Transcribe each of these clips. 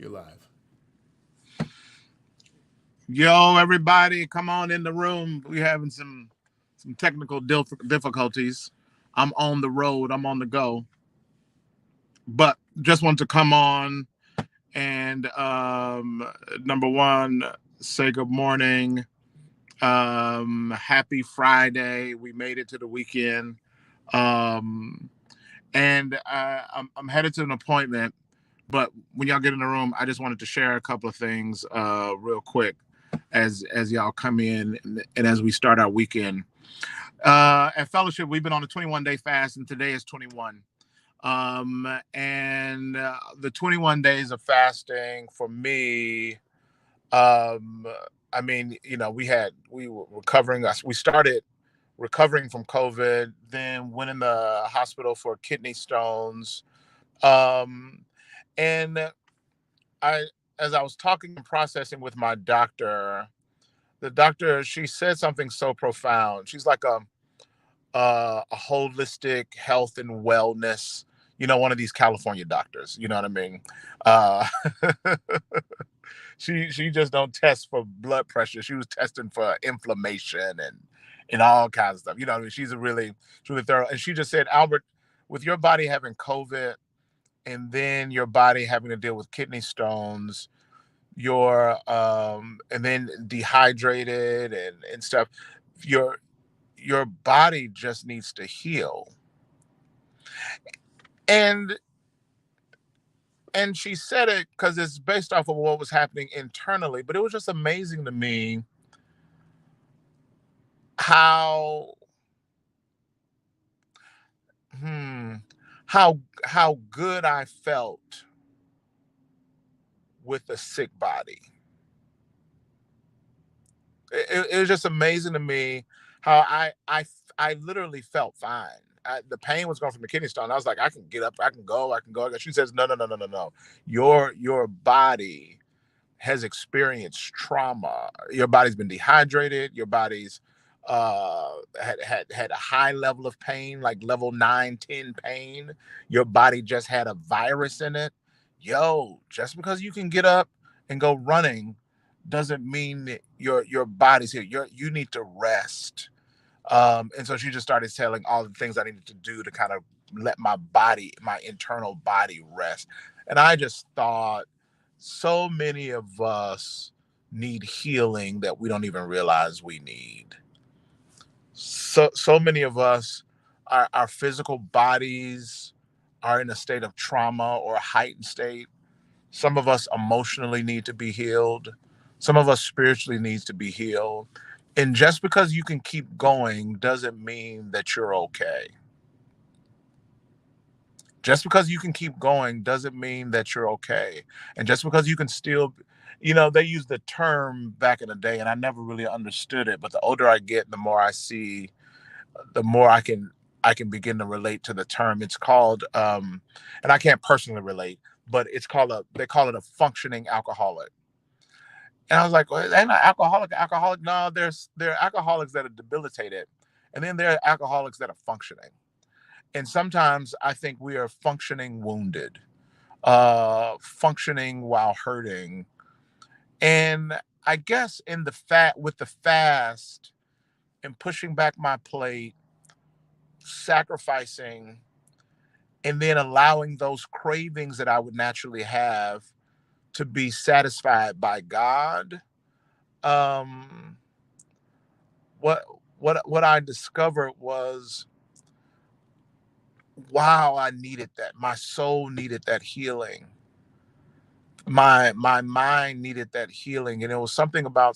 You're live. Yo, everybody, come on in the room. We're having some technical difficulties. I'm on the road. I'm on the go, but just want to come on and number one, say good morning. Happy Friday. We made it to the weekend, um, and I'm headed to an appointment. But when y'all get in the room, I just wanted to share a couple of things real quick as y'all come in and as we start our weekend. At Fellowship, we've been on a 21-day fast, and today is 21. And the 21 days of fasting for me, um, I mean, we were recovering. We started recovering from COVID, then went in the hospital for kidney stones. Um, and I, as I was talking and processing with my doctor, the doctor, she said something so profound. She's like a holistic health and wellness, one of these California doctors, you know what I mean? Uh, she just don't test for blood pressure. She was testing for inflammation and all kinds of stuff. You know what I mean? She's really thorough. And she just said, Albert, with your body having COVID and then your body having to deal with kidney stones, you're and then dehydrated and stuff, your your body just needs to heal. And and she said it because it's based off of what was happening internally, but it was just amazing to me how hmm how good I felt with a sick body. It was just amazing to me how I literally felt fine. The pain was going from the kidney stone. I was like, I can get up, I can go, I can go. She says, no, no, no, no, no, no. Your body has experienced trauma. Your body's been dehydrated. Your body's had a high level of pain, like level 9, 10 pain. Your body just had a virus in it. Yo, just because you can get up and go running doesn't mean that your body's here. You need to rest. And so she just started telling all the things I needed to do to kind of let my internal body rest. And I just thought, so many of us need healing that we don't even realize we need. So many of us, our physical bodies are in a state of trauma or a heightened state. Some of us emotionally need to be healed. Some of us spiritually needs to be healed. And just because you can keep going doesn't mean that you're okay. Just because you can keep going doesn't mean that you're okay. And just because you can still, they use the term back in the day, and I never really understood it. But the older I get, the more I see, the more I can begin to relate to the term. It's called, and I can't personally relate, but they call it a functioning alcoholic. And I was like, well, ain't an alcoholic. No, there are alcoholics that are debilitated, and then there are alcoholics that are functioning. And sometimes I think we are functioning wounded, functioning while hurting. And I guess in the fat with the fast and pushing back my plate, sacrificing, and then allowing those cravings that I would naturally have to be satisfied by God. Um, what what I discovered was, wow, I needed that. My soul needed that healing. My mind needed that healing, and it was something about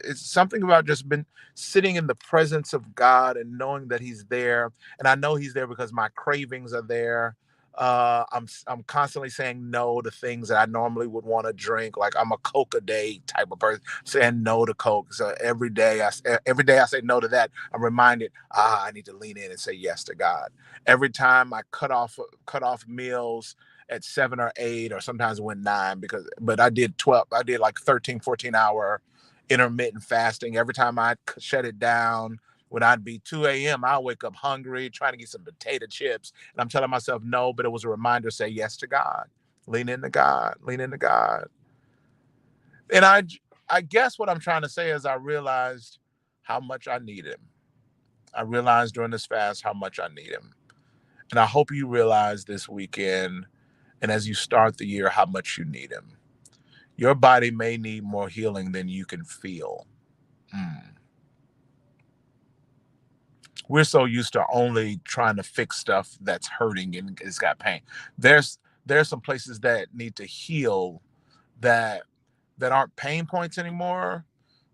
it's something about just been sitting in the presence of God and knowing that He's there. And I know He's there because my cravings are there. I'm constantly saying no to things that I normally would want to drink. Like, I'm a Coke a day type of person, saying no to Coke. So every day I say no to that, I'm reminded, I need to lean in and say yes to God. Every time I cut off meals at 7 or 8, or sometimes it went 9, but I did 12. I did like 13, 14 hour intermittent fasting. Every time I shut it down, when I'd be 2 a.m., I'll wake up hungry, trying to get some potato chips. And I'm telling myself no, but it was a reminder to say yes to God. Lean into God. Lean into God. And I guess what I'm trying to say is I realized how much I need him. I realized during this fast how much I need him. And I hope you realize this weekend and as you start the year how much you need him. Your body may need more healing than you can feel. Mm. We're so used to only trying to fix stuff that's hurting and it's got pain. There's some places that need to heal that aren't pain points anymore.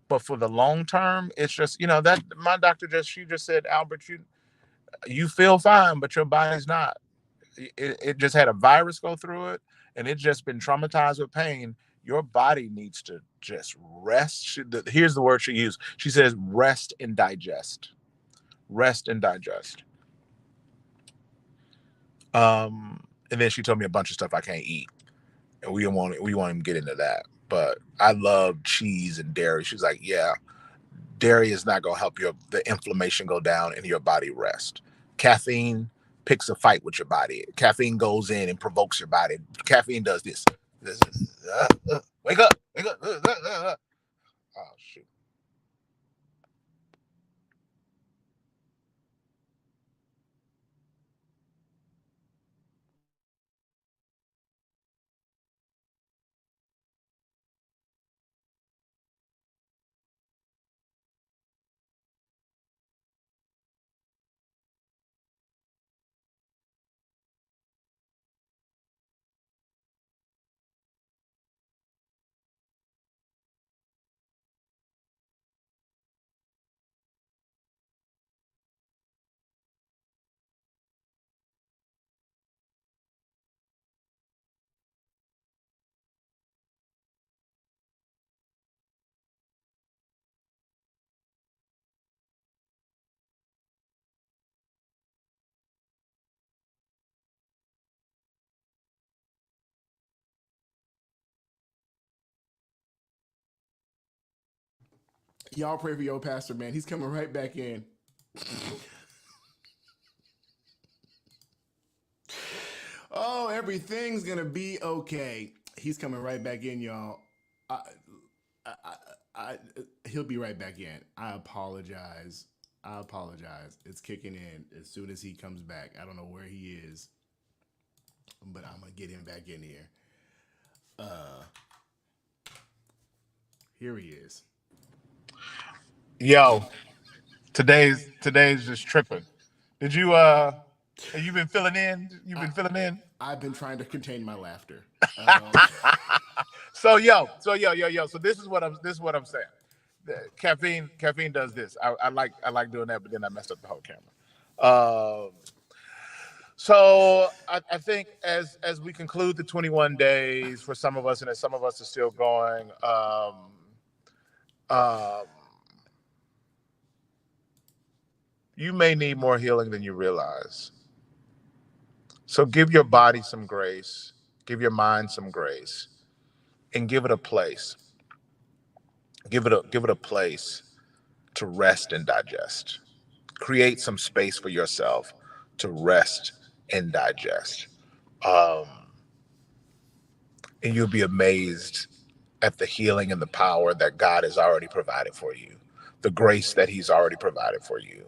But for the long term, it's just that my doctor she just said, Albert, you feel fine, but your body's not. It just had a virus go through it, and it's just been traumatized with pain. Your body needs to just rest. Here's the word she used. She says, rest and digest. Rest and digest. And then she told me a bunch of stuff I can't eat, and we won't even get into that. But I love cheese and dairy. She's like, yeah, dairy is not going to help the inflammation go down and your body rest. Caffeine picks a fight with your body. Caffeine goes in and provokes your body. Caffeine does this. Wake up, wake up. Oh shoot. Y'all pray for your pastor, man. He's coming right back in. Oh, everything's gonna be okay. He's coming right back in, y'all. I, I, I, he'll be right back in. I apologize. I apologize. It's kicking in as soon as he comes back. I don't know where he is, but I'm gonna get him back in here. Uh, Here he is. Yo, today's just tripping. Did you have you been filling in? You've I, been filling in? I've been trying to contain my laughter. Um, So So this is what I'm saying. Caffeine does this. I like doing that, but then I messed up the whole camera. So I think as we conclude the 21 days for some of us, and as some of us are still going, um, you may need more healing than you realize. So give your body some grace, give your mind some grace, and give it a place. Give it a place to rest and digest. Create some space for yourself to rest and digest. Um, and you'll be amazed at the healing and the power that God has already provided for you, the grace that He's already provided for you,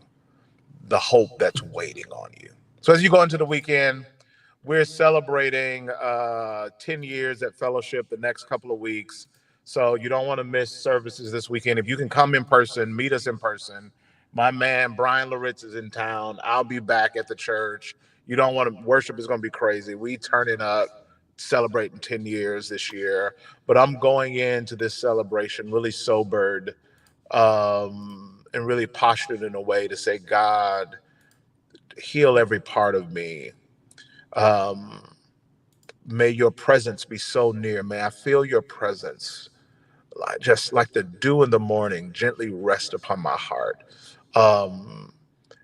the hope that's waiting on you. So as you go into the weekend, we're celebrating 10 years at Fellowship the next couple of weeks. So you don't want to miss services this weekend. If you can come in person, meet us in person. My man Brian Loritz is in town. I'll be back at the church. You don't want to worship is going to be crazy. We turning up, celebrating 10 years this year. But I'm going into this celebration really sobered, and really postured in a way to say, God, heal every part of me. Um, May your presence be so near. May I feel your presence, like, just like the dew in the morning, gently rest upon my heart. Um,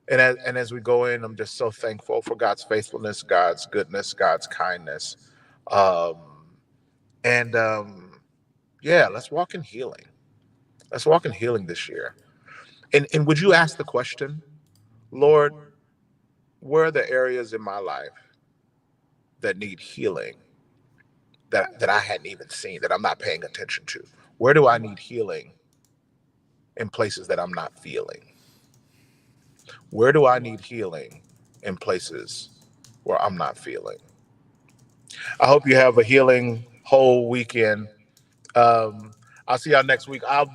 and as we go in, I'm just so thankful for God's faithfulness, God's goodness, God's kindness. Um, and Yeah, let's walk in healing. Let's walk in healing this year. And would you ask the question, Lord, where are the areas in my life that need healing? that I hadn't even seen, that I'm not paying attention to? Where do I need healing in places that I'm not feeling? Where do I need healing in places where I'm not feeling? I hope you have a healing whole weekend. I'll see y'all next week. I've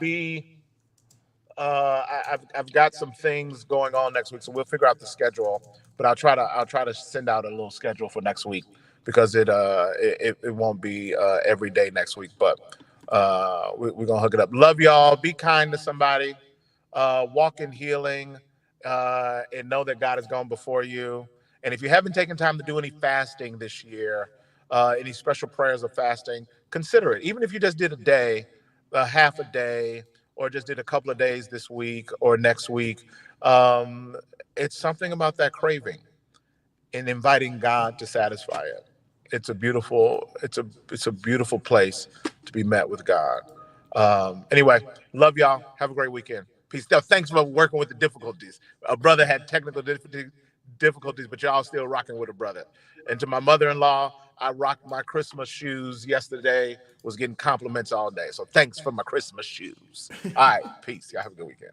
got some things going on next week, so we'll figure out the schedule. But I'll try to send out a little schedule for next week, because it won't be every day next week. But we're gonna hook it up. Love y'all. Be kind to somebody. Walk in healing, and know that God has gone before you. And if you haven't taken time to do any fasting this year, any special prayers of fasting, consider it. Even if you just did a day, half a day, or just did a couple of days this week or next week, um, it's something about that craving and inviting God to satisfy it. It's a beautiful place to be met with God. Anyway, love y'all. Have a great weekend. Peace. Now, thanks for working with the difficulties. A brother had technical difficulties, but y'all still rocking with a brother. And to my mother-in-law, I rocked my Christmas shoes yesterday. Was getting compliments all day. So thanks for my Christmas shoes. All right, peace. Y'all have a good weekend.